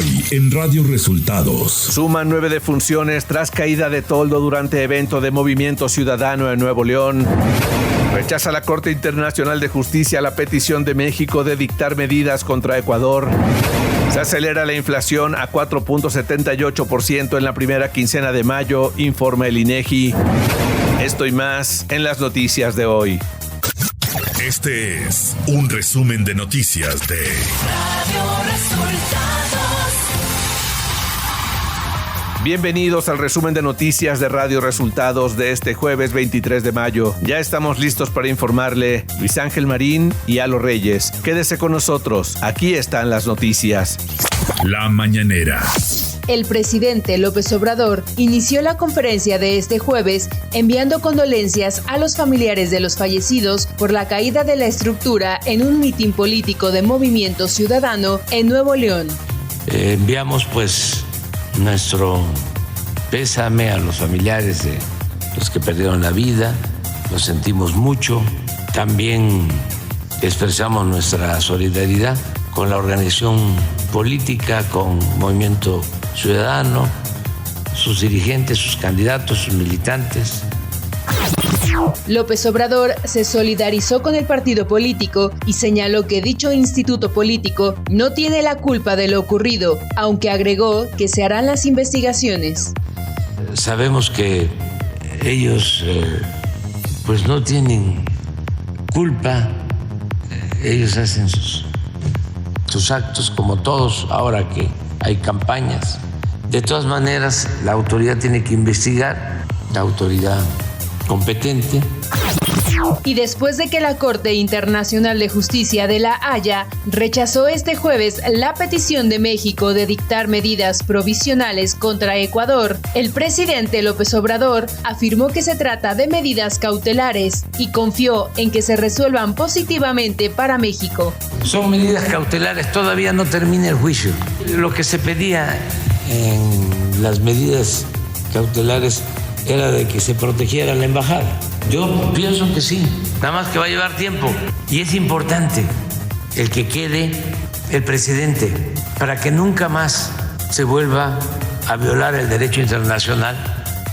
Hoy en Radio Resultados. Suman 9 defunciones tras caída de toldo durante evento de Movimiento Ciudadano en Nuevo León. Rechaza la Corte Internacional de Justicia la petición de México de dictar medidas contra Ecuador. Se acelera la inflación a 4.78% en la primera quincena de mayo, informa el INEGI. Esto y más en las noticias de hoy. Este es un resumen de noticias de Radio Resultados. Bienvenidos al resumen de noticias de Radio Resultados de este jueves 23 de mayo. Ya estamos listos para informarle Luis Ángel Marín y Alo Reyes. Quédese con nosotros, aquí están las noticias. La mañanera. El presidente López Obrador inició la conferencia de este jueves enviando condolencias a los familiares de los fallecidos por la caída de la estructura en un mitin político de Movimiento Ciudadano en Nuevo León. Enviamos nuestro pésame a los familiares de los que perdieron la vida, lo sentimos mucho. También expresamos nuestra solidaridad con la organización política, con Movimiento Ciudadano, sus dirigentes, sus candidatos, sus militantes. López Obrador se solidarizó con el partido político y señaló que dicho instituto político no tiene la culpa de lo ocurrido, aunque agregó que se harán las investigaciones. Sabemos que ellos no tienen culpa, ellos hacen sus actos como todos ahora que hay campañas. De todas maneras, la autoridad tiene que investigar, la autoridad competente. Y después de que la Corte Internacional de Justicia de La Haya rechazó este jueves la petición de México de dictar medidas provisionales contra Ecuador, el presidente López Obrador afirmó que se trata de medidas cautelares y confió en que se resuelvan positivamente para México. Son medidas cautelares, todavía no termina el juicio. Lo que se pedía en las medidas cautelares era de que se protegiera la embajada. Yo pienso que sí, nada más que va a llevar tiempo. Y es importante el que quede el presidente para que nunca más se vuelva a violar el derecho internacional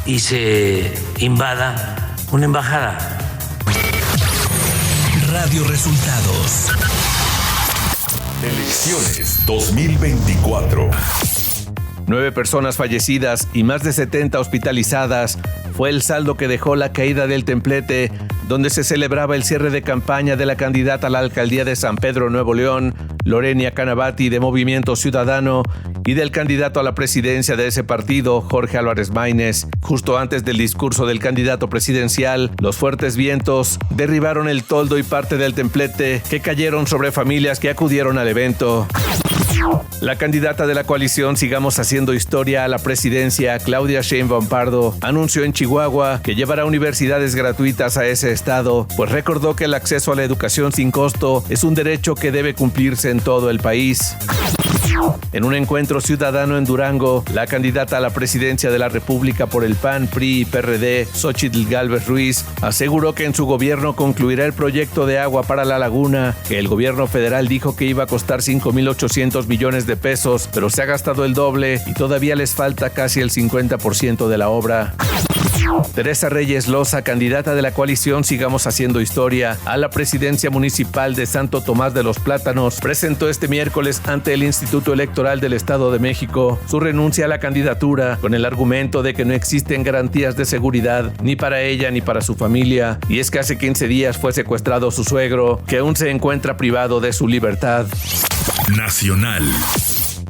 y se invada una embajada. Radio Resultados. Elecciones 2024. 9 personas fallecidas y más de 70 hospitalizadas fue el saldo que dejó la caída del templete, donde se celebraba el cierre de campaña de la candidata a la alcaldía de San Pedro, Nuevo León, Lorenia Canavati, de Movimiento Ciudadano, y del candidato a la presidencia de ese partido, Jorge Álvarez Maínez. Justo antes del discurso del candidato presidencial, los fuertes vientos derribaron el toldo y parte del templete que cayeron sobre familias que acudieron al evento. La candidata de la coalición Sigamos Haciendo Historia a la presidencia, Claudia Sheinbaum Pardo, anunció en Chihuahua que llevará universidades gratuitas a ese estado, pues recordó que el acceso a la educación sin costo es un derecho que debe cumplirse en todo el país. En un encuentro ciudadano en Durango, la candidata a la presidencia de la República por el PAN, PRI y PRD, Xóchitl Gálvez Ruiz, aseguró que en su gobierno concluirá el proyecto de agua para la laguna, que el gobierno federal dijo que iba a costar 5,800 millones de pesos, pero se ha gastado el doble y todavía les falta casi el 50% de la obra. Teresa Reyes Loza, candidata de la coalición Sigamos Haciendo Historia a la presidencia municipal de Santo Tomás de los Plátanos, presentó este miércoles ante el Instituto Electoral del Estado de México su renuncia a la candidatura con el argumento de que no existen garantías de seguridad ni para ella ni para su familia, y es que hace 15 días fue secuestrado su suegro, que aún se encuentra privado de su libertad. Nacional.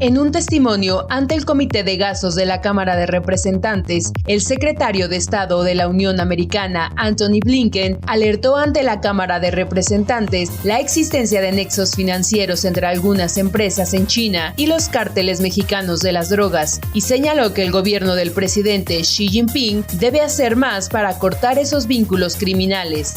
En un testimonio ante el Comité de Gastos de la Cámara de Representantes, el secretario de Estado de la Unión Americana, Antony Blinken, alertó ante la Cámara de Representantes la existencia de nexos financieros entre algunas empresas en China y los cárteles mexicanos de las drogas, y señaló que el gobierno del presidente Xi Jinping debe hacer más para cortar esos vínculos criminales.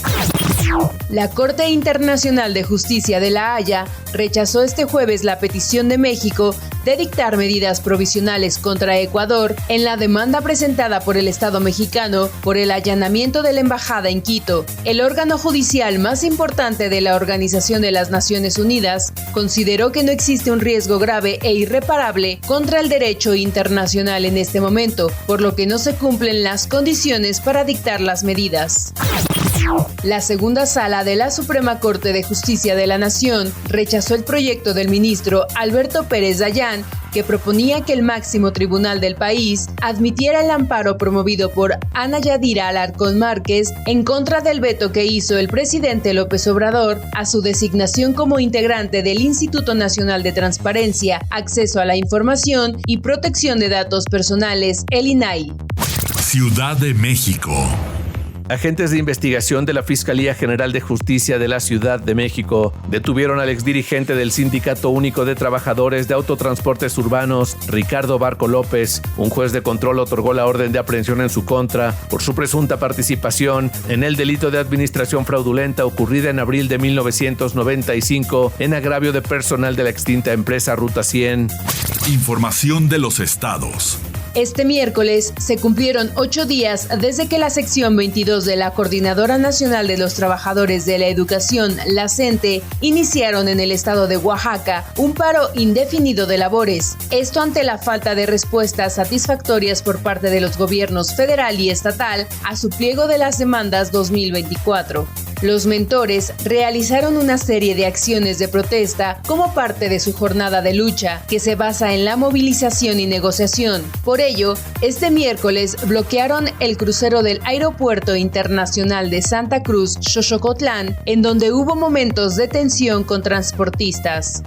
La Corte Internacional de Justicia de La Haya rechazó este jueves la petición de México de dictar medidas provisionales contra Ecuador en la demanda presentada por el Estado mexicano por el allanamiento de la embajada en Quito. El órgano judicial más importante de la Organización de las Naciones Unidas consideró que no existe un riesgo grave e irreparable contra el derecho internacional en este momento, por lo que no se cumplen las condiciones para dictar las medidas. La segunda sala de la Suprema Corte de Justicia de la Nación rechazó el proyecto del ministro Alberto Pérez Dayán, que proponía que el máximo tribunal del país admitiera el amparo promovido por Ana Yadira Alarcón Márquez en contra del veto que hizo el presidente López Obrador a su designación como integrante del Instituto Nacional de Transparencia, Acceso a la Información y Protección de Datos Personales, el INAI. Ciudad de México. Agentes de investigación de la Fiscalía General de Justicia de la Ciudad de México detuvieron al exdirigente del Sindicato Único de Trabajadores de Autotransportes Urbanos, Ricardo Barco López. Un juez de control otorgó la orden de aprehensión en su contra por su presunta participación en el delito de administración fraudulenta ocurrida en abril de 1995 en agravio de personal de la extinta empresa Ruta 100. Información de los estados. Este miércoles se cumplieron 8 días desde que la sección 22 de la Coordinadora Nacional de los Trabajadores de la Educación, la CENTE, iniciaron en el estado de Oaxaca un paro indefinido de labores. Esto ante la falta de respuestas satisfactorias por parte de los gobiernos federal y estatal a su pliego de las demandas 2024. Los mentores realizaron una serie de acciones de protesta como parte de su jornada de lucha, que se basa en la movilización y negociación. Por ello, este miércoles bloquearon el crucero del Aeropuerto Internacional de Santa Cruz, Xochocotlán, en donde hubo momentos de tensión con transportistas.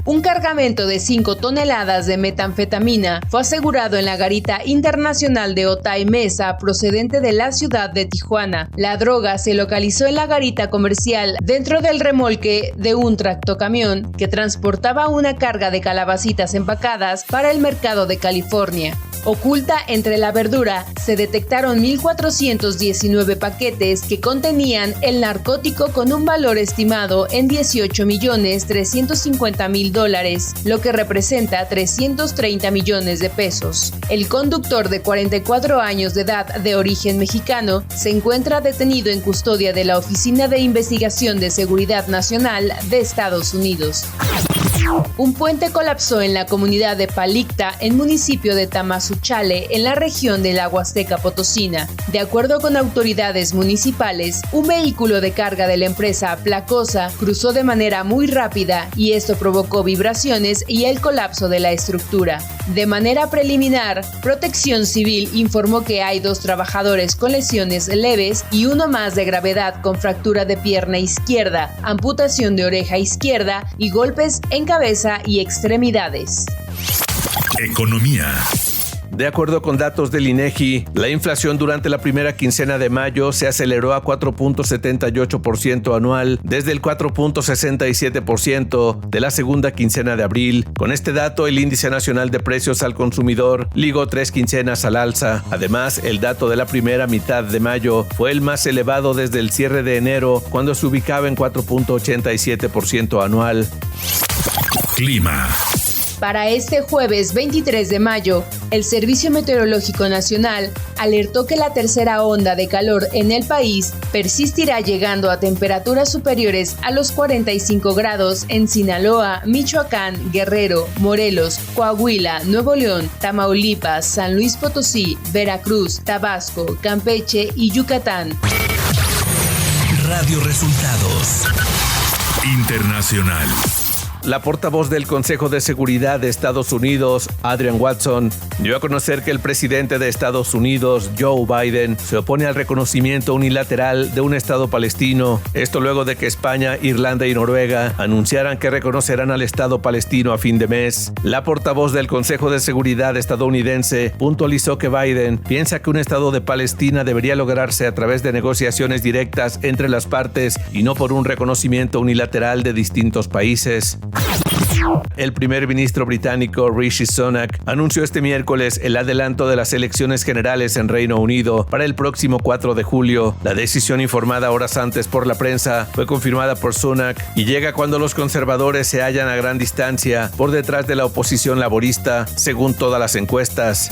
Un cargamento de 5 toneladas de metanfetamina fue asegurado en la garita internacional de Otay Mesa, procedente de la ciudad de Tijuana. La droga se localizó en la garita comercial dentro del remolque de un tractocamión que transportaba una carga de calabacitas empacadas para el mercado de California. Oculta entre la verdura, se detectaron 1,419 paquetes que contenían el narcótico con un valor estimado en $18,350,000, lo que representa 330 millones de pesos. El conductor de 44 años de edad de origen mexicano se encuentra detenido en custodia de la Oficina de Investigación de Seguridad Nacional de Estados Unidos. Un puente colapsó en la comunidad de Palicta, en municipio de Tamazuchale, en la región de la Huasteca Potosina. De acuerdo con autoridades municipales, un vehículo de carga de la empresa Placosa cruzó de manera muy rápida y esto provocó vibraciones y el colapso de la estructura. De manera preliminar, Protección Civil informó que hay 2 trabajadores con lesiones leves y uno más de gravedad con fractura de pierna izquierda, amputación de oreja izquierda y golpes en cabeza y extremidades. Economía. De acuerdo con datos del INEGI, la inflación durante la primera quincena de mayo se aceleró a 4.78% anual desde el 4.67% de la segunda quincena de abril. Con este dato, el Índice Nacional de Precios al Consumidor ligó 3 quincenas al alza. Además, el dato de la primera mitad de mayo fue el más elevado desde el cierre de enero, cuando se ubicaba en 4.87% anual. Clima. Para este jueves 23 de mayo, el Servicio Meteorológico Nacional alertó que la tercera onda de calor en el país persistirá llegando a temperaturas superiores a los 45 grados en Sinaloa, Michoacán, Guerrero, Morelos, Coahuila, Nuevo León, Tamaulipas, San Luis Potosí, Veracruz, Tabasco, Campeche y Yucatán. Radio Resultados Internacional. La portavoz del Consejo de Seguridad de Estados Unidos, Adrienne Watson, dio a conocer que el presidente de Estados Unidos, Joe Biden, se opone al reconocimiento unilateral de un Estado palestino. Esto luego de que España, Irlanda y Noruega anunciaran que reconocerán al Estado palestino a fin de mes. La portavoz del Consejo de Seguridad estadounidense puntualizó que Biden piensa que un Estado de Palestina debería lograrse a través de negociaciones directas entre las partes y no por un reconocimiento unilateral de distintos países. El primer ministro británico Rishi Sunak anunció este miércoles el adelanto de las elecciones generales en Reino Unido para el próximo 4 de julio. La decisión, informada horas antes por la prensa, fue confirmada por Sunak y llega cuando los conservadores se hallan a gran distancia por detrás de la oposición laborista, según todas las encuestas.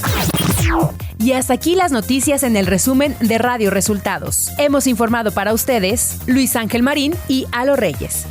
Y hasta aquí las noticias en el resumen de Radio Resultados. Hemos informado para ustedes Luis Ángel Marín y Alo Reyes.